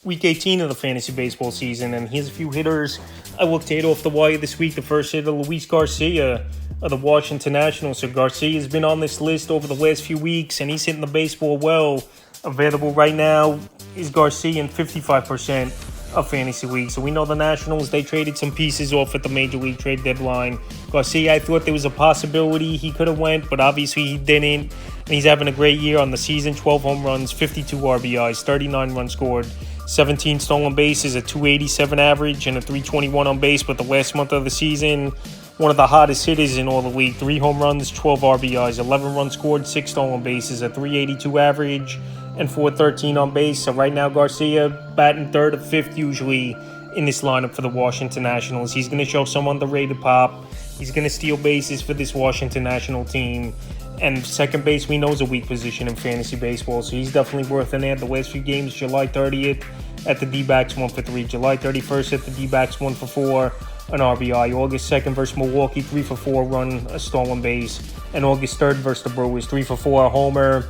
Week 18 of the fantasy baseball season, and here's a few hitters I looked at off the wire this week. The first hitter, Luis Garcia of the Washington Nationals. So Garcia has been on this list over the last few weeks, and he's hitting the baseball well. Available right now is Garcia in 55% of fantasy leagues. So we know the Nationals, they traded some pieces off at the Major League trade deadline. Garcia, I thought there was a possibility he could have went, but obviously he didn't. And he's having a great year on the season. 12 home runs, 52 RBIs, 39 runs scored, 17 stolen bases, a 287 average, and a 321 on base. But the last month of the season, one of the hottest hitters in all the league. 3 home runs, 12 RBIs, 11 runs scored, 6 stolen bases, a 382 average, and 413 on base. So right now, Garcia batting third or fifth usually in this lineup for the Washington Nationals. He's going to show some underrated pop. He's going to steal bases for this Washington National team. And second base, we know, is a weak position in fantasy baseball, so he's definitely worth an ad. The last few games, July 30th at the D-backs, 1 for 3. July 31st at the D-backs, 1 for 4, an RBI. August 2nd versus Milwaukee, 3 for 4, run, a stolen base. And August 3rd versus the Brewers, 3 for 4, a homer,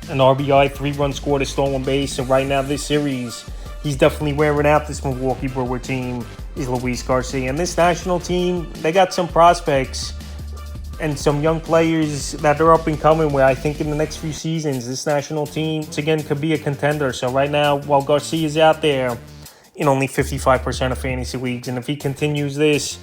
an RBI, 3 runs scored, a stolen base. And right now, this series, he's definitely wearing out this Milwaukee Brewer team, is Luis Garcia. And this national team, they got some prospects and some young players that are up and coming, where I think in the next few seasons, this national team, again, could be a contender. So right now, while Garcia's out there in only 55% of fantasy leagues, and if he continues this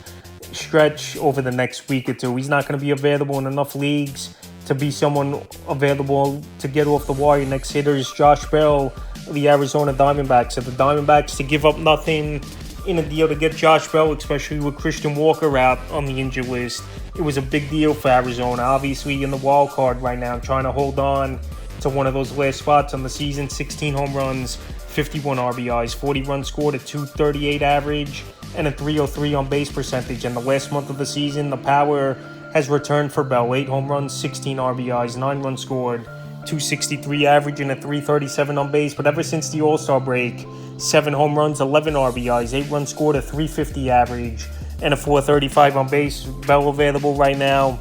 stretch over the next week or two, he's not going to be available in enough leagues to be someone available to get off the wire. Next hitter is Josh Bell of the Arizona Diamondbacks. So the Diamondbacks, to give up nothing in a deal to get Josh Bell, especially with Christian Walker out on the injured list, it was a big deal for Arizona. Obviously in the wild card right now, trying to hold on to one of those last spots on the season. 16 home runs, 51 RBIs, 40 runs scored, a 238 average, and a 303 on base percentage. And the last month of the season, the power has returned for Bell. 8 home runs, 16 RBIs, 9 runs scored, 263 average, and a 337 on base. But ever since the All-Star break, 7 home runs, 11 RBIs, 8 runs scored, a 350 average, and a 435 on base. Bell available right now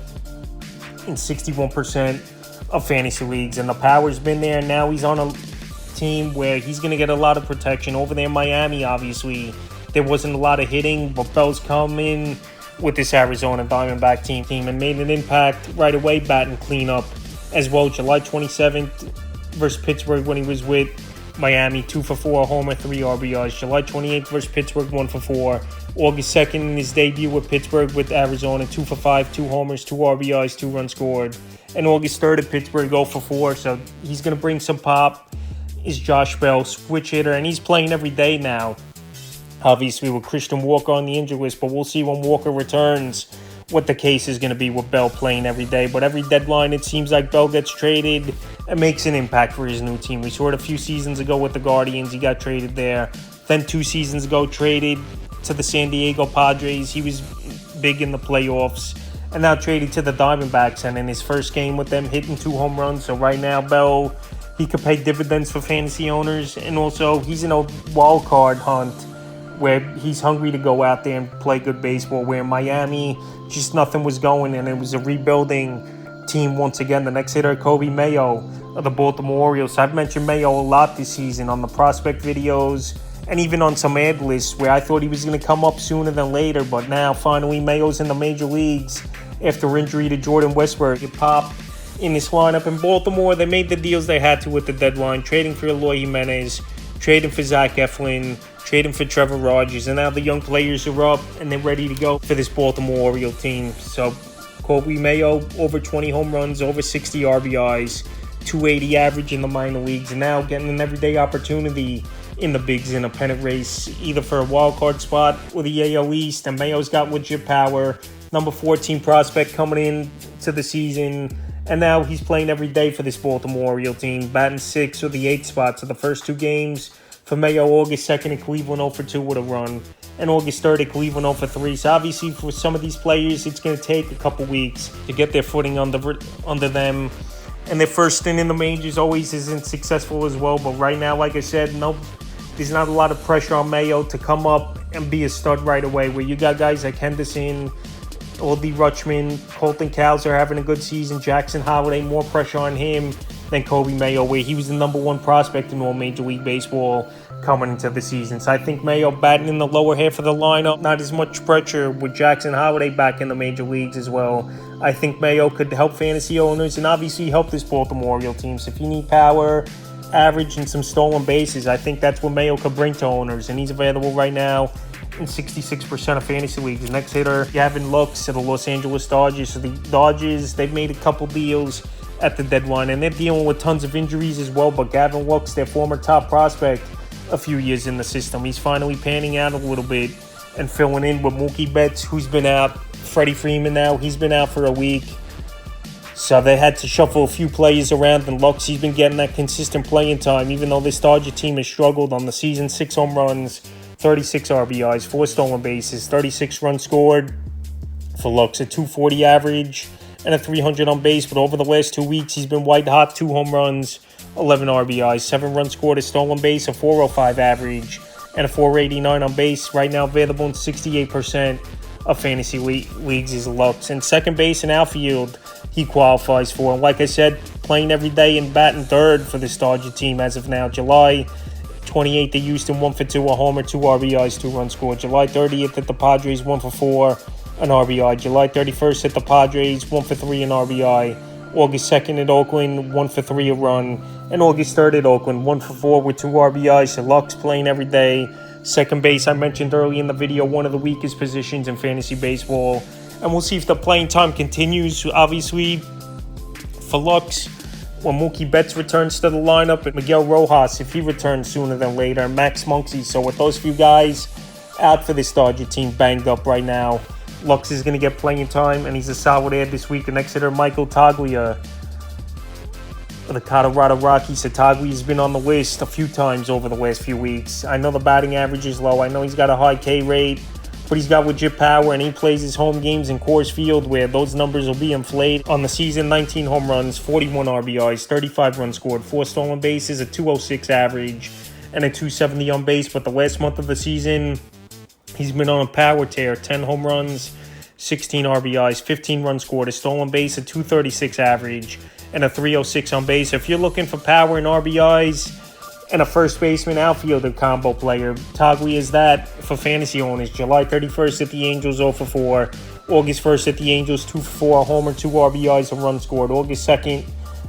in 61% of fantasy leagues. And the power's been there. Now he's on a team where he's going to get a lot of protection. Over there in Miami, obviously, there wasn't a lot of hitting, but Bell's come in with this Arizona Diamondback team and made an impact right away, batting cleanup as well. July 27th versus Pittsburgh when he was with Miami, 2 for 4, a homer, 3 RBIs. July 28th versus Pittsburgh, 1 for 4. August 2nd in his debut with Pittsburgh with Arizona, 2 for 5, 2 homers, 2 RBIs, 2 runs scored. And August 3rd at Pittsburgh, 0 for 4. So he's going to bring some pop. Is Josh Bell, switch hitter, and he's playing every day now. Obviously with Christian Walker on the injured list, but we'll see when Walker returns what the case is going to be with Bell playing every day. But every deadline, it seems like Bell gets traded and makes an impact for his new team. We saw it a few seasons ago with the Guardians. He got traded there. Then 2 seasons ago, traded to the San Diego Padres. He was big in the playoffs. And now traded to the Diamondbacks. And in his first game with them, hitting 2 home runs. So right now, Bell, he could pay dividends for fantasy owners. And also, he's in a wild card hunt where he's hungry to go out there and play good baseball, where Miami, just nothing was going, and it was a rebuilding team once again. The next hitter, Kobe Mayo of the Baltimore Orioles. I've mentioned Mayo a lot this season on the prospect videos and even on some ad lists where I thought he was going to come up sooner than later, but now finally Mayo's in the major leagues after injury to Jordan Westburg. It popped in this lineup in Baltimore. They made the deals they had to with the deadline, trading for Eloy Jimenez, trading for Zach Eflin, trading for Trevor Rogers, and now the young players are up and they're ready to go for this Baltimore Orioles team. So Kobe Mayo, over 20 home runs, over 60 RBIs, 280 average in the minor leagues, and now getting an everyday opportunity in the bigs in a pennant race, either for a wild card spot or the AL East. And Mayo's got legit power, number 14 prospect coming in to the season, and now he's playing every day for this Baltimore Orioles team, batting 6th or the 8th spot. So the first 2 games for Mayo, August 2nd at Cleveland, 0 for 2 with a run, and August 3rd at Cleveland, 0 for 3. So obviously for some of these players, it's going to take a couple weeks to get their footing under them. And their first stint in the majors always isn't successful as well. But right now, like I said, there's not a lot of pressure on Mayo to come up and be a stud right away, where you got guys like Henderson, Oldie Rutschman, Colton Cowser having a good season, Jackson Holiday, more pressure on him than Kobe Mayo, where he was the number one prospect in all Major League Baseball coming into the season. So I think Mayo batting in the lower half of the lineup, not as much pressure with Jackson Holliday back in the major leagues as well. I think Mayo could help fantasy owners and obviously help this Baltimore Oriole team. So if you need power, average, and some stolen bases, I think that's what Mayo could bring to owners. And he's available right now in 66% of fantasy leagues. Next hitter, Gavin Lux of the Los Angeles Dodgers. So the Dodgers, they've made a couple deals at the deadline, and they're dealing with tons of injuries as well. But Gavin Lux, their former top prospect a few years in the system, he's finally panning out a little bit and filling in with Mookie Betts, who's been out. Freddie Freeman now, he's been out for a week. So they had to shuffle a few players around, and Lux, he's been getting that consistent playing time, even though this Dodger team has struggled on the season. 6 home runs, 36 RBIs, 4 stolen bases, 36 runs scored for Lux, a 240 average and a 300 on base. But over the last 2 weeks, he's been white hot. 2 home runs, 11 RBIs, 7 runs scored, a stolen base, a 405 average, and a 489 on base. Right now available in 68% of fantasy leagues is Lux. And second base and outfield, he qualifies for. And like I said, playing every day and batting third for this Dodger team as of now. July 28th at Houston, 1 for 2, a homer, 2 RBIs, 2 runs scored. July 30th at the Padres, 1 for 4, an RBI. July 31st at the Padres, 1 for 3, an RBI. August 2nd at Oakland, 1 for 3, a run. And August 3rd at Oakland, 1 for 4 with 2 RBIs. So Lux playing every day. Second base, I mentioned early in the video, one of the weakest positions in fantasy baseball. And we'll see if the playing time continues. Obviously, for Lux, when Mookie Betts returns to the lineup, and Miguel Rojas, if he returns sooner than later, Max Muncy. So with those few guys out for this Dodger team banged up right now, Lux is going to get playing time, and he's a solid add this week. The next hitter, Michael Toglia of the Colorado Rockies. So Toglia has been on the list a few times over the last few weeks. I know the batting average is low. I know he's got a high K rate, but he's got legit power, and he plays his home games in Coors Field, where those numbers will be inflated. On the season, 19 home runs, 41 RBIs, 35 runs scored, 4 stolen bases, a 206 average, and a 270 on base. But the last month of the season, he's been on a power tear. 10 home runs, 16 RBIs, 15 runs scored, a stolen base, a 236 average, and a 306 on base. If you're looking for power and RBIs and a first baseman outfielder combo player, Toglia is that for fantasy owners. July 31st at the Angels, 0 for 4. August 1st at the Angels, 2 for 4, a homer, 2 RBIs, a run scored. August 2nd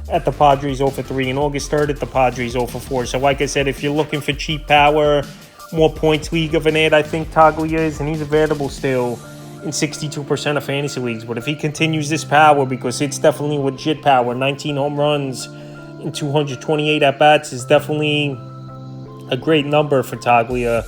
at the Padres, 0 for 3. And August 3rd at the Padres, 0 for 4. So like I said, if you're looking for cheap power, more points league of an ad, I think Toglia is, and he's available still in 62% of fantasy leagues. But if he continues this power, because it's definitely legit power, 19 home runs in 228 at-bats is definitely a great number for Toglia.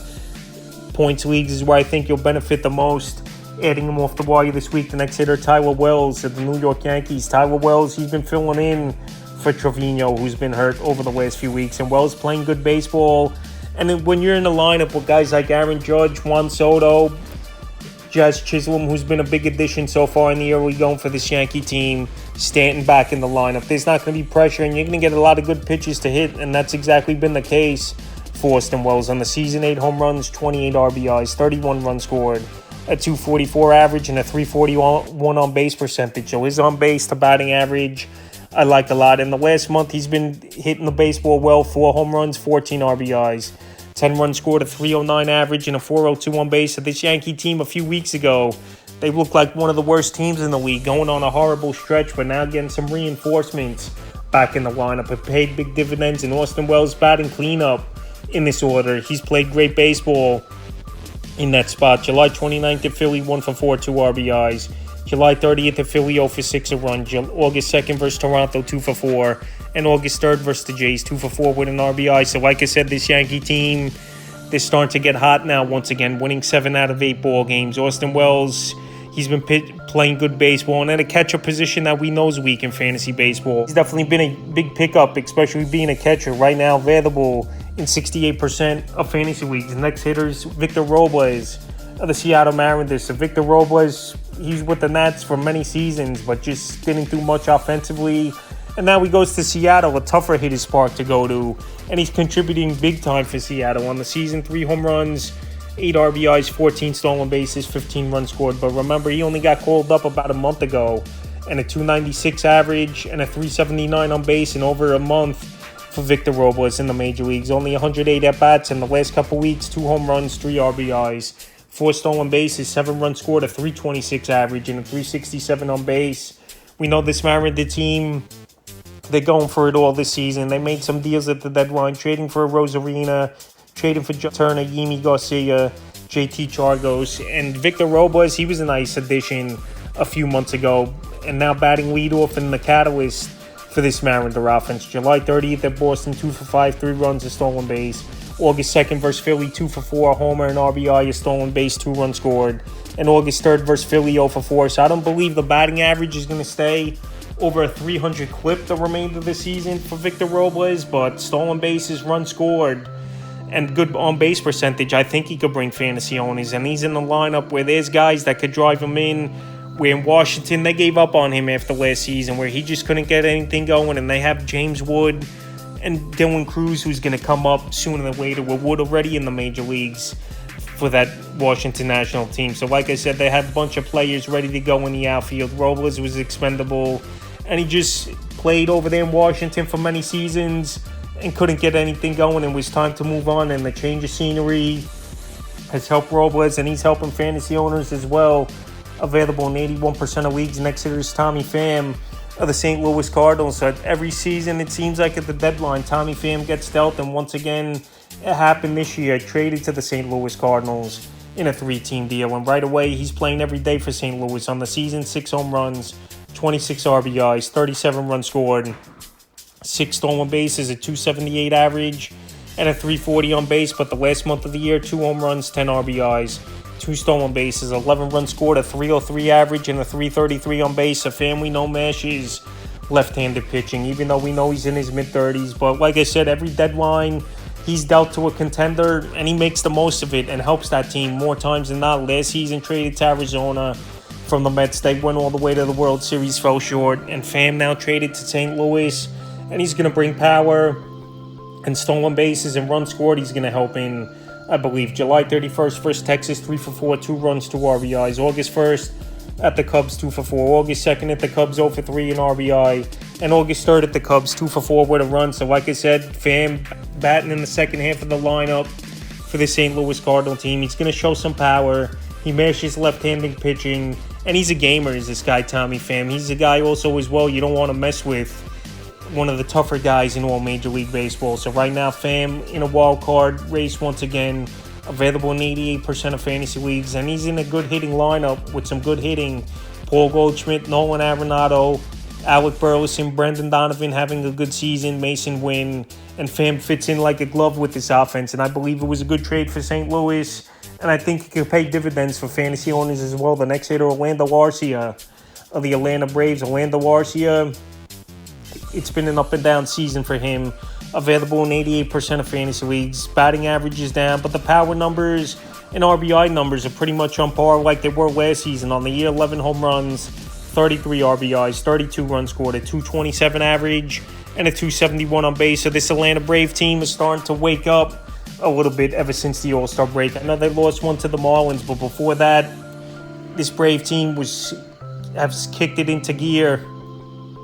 Points leagues is where I think you'll benefit the most, adding him off the wire this week. The next hitter, Tyler Wells of the New York Yankees. Tyler Wells, he's been filling in for Trevino, who's been hurt over the last few weeks. And Wells playing good baseball. And then when you're in the lineup with guys like Aaron Judge, Juan Soto, Jazz Chisholm, who's been a big addition so far in the early going for this Yankee team, Stanton back in the lineup, there's not going to be pressure, and you're going to get a lot of good pitches to hit, and that's exactly been the case for Austin Wells. On the season, 8 home runs, 28 RBIs, 31 runs scored, a 244 average, and a 341 on-base percentage. So his on-base to batting average, I like a lot. In the last month, he's been hitting the baseball well, 4 home runs, 14 RBIs. 10 runs scored, a 309 average, and a 402 on base. So this Yankee team a few weeks ago, they looked like one of the worst teams in the league, going on a horrible stretch, but now getting some reinforcements back in the lineup. It paid big dividends, and Austin Wells batting cleanup in this order. He's played great baseball in that spot. July 29th at Philly, 1 for 4, 2 RBIs. July 30th at Philly, 0 for 6, a run. August 2nd versus Toronto, 2 for 4. And August 3rd versus the Jays, 2 for 4 with an RBI. So like I said, this Yankee team, they're starting to get hot now once again, winning 7 out of 8 ball games. Austin Wells, he's been playing good baseball, and at a catcher position that we know is weak in fantasy baseball. He's definitely been a big pickup, especially being a catcher. Right now available in 68% of fantasy leagues. The next hitter is Victor Robles of the Seattle Mariners. So Victor Robles, he's with the Nats for many seasons, but just didn't do much offensively. And now he goes to Seattle, a tougher hitter's park to go to, and he's contributing big time for Seattle. On the season, 3 home runs, 8 RBIs, 14 stolen bases, 15 runs scored. But remember, he only got called up about a month ago, and a 296 average and a 379 on base in over a month for Victor Robles in the major leagues. Only 108 at-bats in the last couple weeks, 2 home runs, 3 RBIs, 4 stolen bases, 7 runs scored, a 326 average, and a 367 on base. We know this Mariners team, they're going for it all this season. They made some deals at the deadline, trading for Rosarina, trading for Turner, Yimi Garcia, JT Chargos, and Victor Robles. He was a nice addition a few months ago, and now batting leadoff and the catalyst for this Mariners offense. July 30th at Boston, 2 for 5, 3 runs, a stolen base. August 2nd versus Philly, 2 for 4, a homer, an RBI, a stolen base, 2 runs scored. And August 3rd versus Philly, 0 for 4. So I don't believe the batting average is going to stay over a 300 clip the remainder of the season for Victor Robles, but stolen bases, runs scored, and good on-base percentage, I think he could bring fantasy owners. And he's in the lineup where there's guys that could drive him in. Where in Washington, they gave up on him after last season, where he just couldn't get anything going. And they have James Wood and Dylan Cruz, who's going to come up sooner than later, with Wood already in the major leagues for that Washington national team. So like I said, they have a bunch of players ready to go in the outfield. Robles was expendable, and he just played over there in Washington for many seasons and couldn't get anything going. It was time to move on, and the change of scenery has helped Robles, and he's helping fantasy owners as well. Available in 81% of leagues. Next hitter is Tommy Pham of the St. Louis Cardinals. So every season, it seems like at the deadline, Tommy Pham gets dealt, and once again, it happened this year. Traded to the St. Louis Cardinals in a 3-team deal, and right away, he's playing every day for St. Louis. On the season, 6 home runs, 26 RBIs, 37 runs scored, 6 stolen bases, a 278 average, and a 340 on base. But the last month of the year, 2 home runs, 10 RBIs, 2 stolen bases, 11 runs scored, a 303 average, and a 333 on base. A fan we know mashes left-handed pitching, even though we know he's in his mid-30s. But like I said, every deadline, he's dealt to a contender, and he makes the most of it and helps that team more times than not. Last season, traded to Arizona from the Mets. They went all the way to the World Series, fell short. And Pham now traded to St. Louis, and he's going to bring power and stolen bases and runs scored. He's going to help in, I believe, July 31st versus Texas, 3 for 4, 2 runs, 2 RBIs. August 1st at the Cubs, 2 for 4. August 2nd at the Cubs, 0 for 3, an RBI. And August 3rd at the Cubs, 2 for 4 with a run. So like I said, Pham batting in the second half of the lineup for the St. Louis Cardinal team. He's going to show some power. He mashes left-handed pitching. And he's a gamer, is this guy, Tommy Pham. He's a guy also as well you don't want to mess with. One of the tougher guys in all Major League Baseball. So right now, Pham in a wild card race once again, available in 88% of fantasy leagues, and he's in a good hitting lineup with some good hitting. Paul Goldschmidt, Nolan Arenado, Alec Burleson, Brendan Donovan having a good season, Mason Wynn, and Pham fits in like a glove with this offense, and I believe it was a good trade for St. Louis, and I think it could pay dividends for fantasy owners as well. The next hitter, Orlando Arcia of the Atlanta Braves. Orlando Arcia, it's been an up and down season for him. Available in 88% of fantasy leagues. Batting average is down, but the power numbers and RBI numbers are pretty much on par like they were last season. On the year, 11 home runs, 33 RBIs, 32 runs scored, a 227 average, and a 271 on base. So this Atlanta Brave team is starting to wake up a little bit ever since the All-Star break. I know they lost one to the Marlins, but before that, this Brave team has kicked it into gear.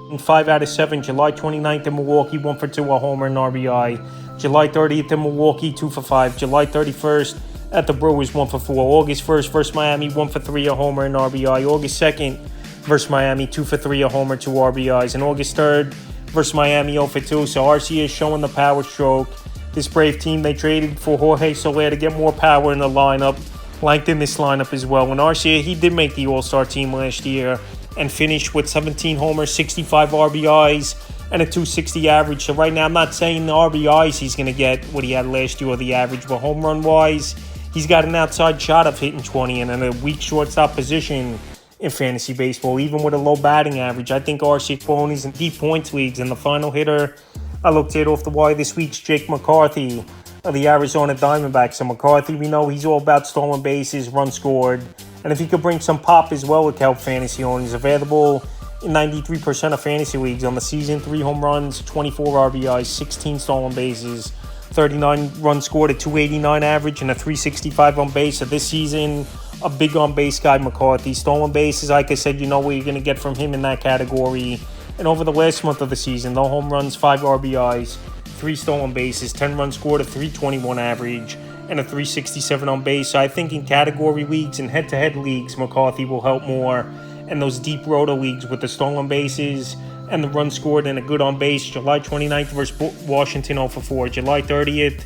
In 5 out of 7, July 29th in Milwaukee, 1 for 2, a homer and RBI. July 30th in Milwaukee, 2 for 5. July 31st at the Brewers, 1 for 4. August 1st versus Miami, 1 for 3, a homer and RBI. August 2nd versus Miami, 2 for 3, a homer, 2 RBIs. And August 3rd versus Miami, 0 for 2. So Arcia is showing the power stroke. This Brave team, they traded for Jorge Soler to get more power in the lineup. Lengthen this lineup as well. And Arcia, he did make the All-Star team last year and finished with 17 homers, 65 RBIs, and a 260 average. So right now, I'm not saying the RBIs he's going to get what he had last year or the average, but home run-wise, he's got an outside shot of hitting 20 and in a weak shortstop position in fantasy baseball, even with a low batting average. I think Arcia Ponies in deep points leagues, and the final hitter I looked at off the wire this week's Jake McCarthy of the Arizona Diamondbacks. So McCarthy, we know he's all about stolen bases, runs scored, and if he could bring some pop as well, it could help fantasy owners. Available in 93% of fantasy leagues on the season, 3 home runs, 24 RBIs, 16 stolen bases, 39 runs scored, a 289 average, and a 365 on base. So this season, a big on-base guy, McCarthy. Stolen bases, like I said, you know what you're going to get from him in that category. And over the last month of the season, no home runs, 5 RBIs, 3 stolen bases, 10 runs scored, a 321 average, and a 367 on base. So I think in category leagues and head-to-head leagues, McCarthy will help more. And those deep roto leagues with the stolen bases and the runs scored and a good on base. July 29th versus Washington, 0 for 4. July 30th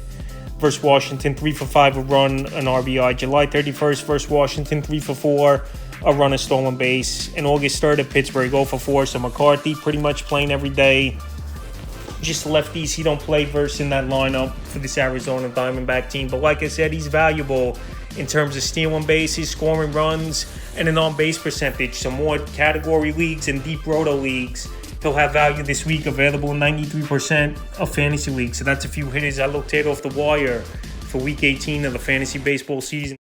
versus Washington, 3 for 5, a run, an RBI. July 31st versus Washington, 3 for 4, a run, a stolen base. And August 3rd at Pittsburgh, 0 for 4. So McCarthy pretty much playing every day. Just lefties he don't play versus in that lineup for this Arizona Diamondback team. But like I said, he's valuable in terms of stealing bases, scoring runs, and an on-base percentage. So more category leagues and deep roto leagues, he'll have value this week, available in 93% of fantasy leagues. So that's a few hitters I looked at off the wire for Week 18 of the fantasy baseball season.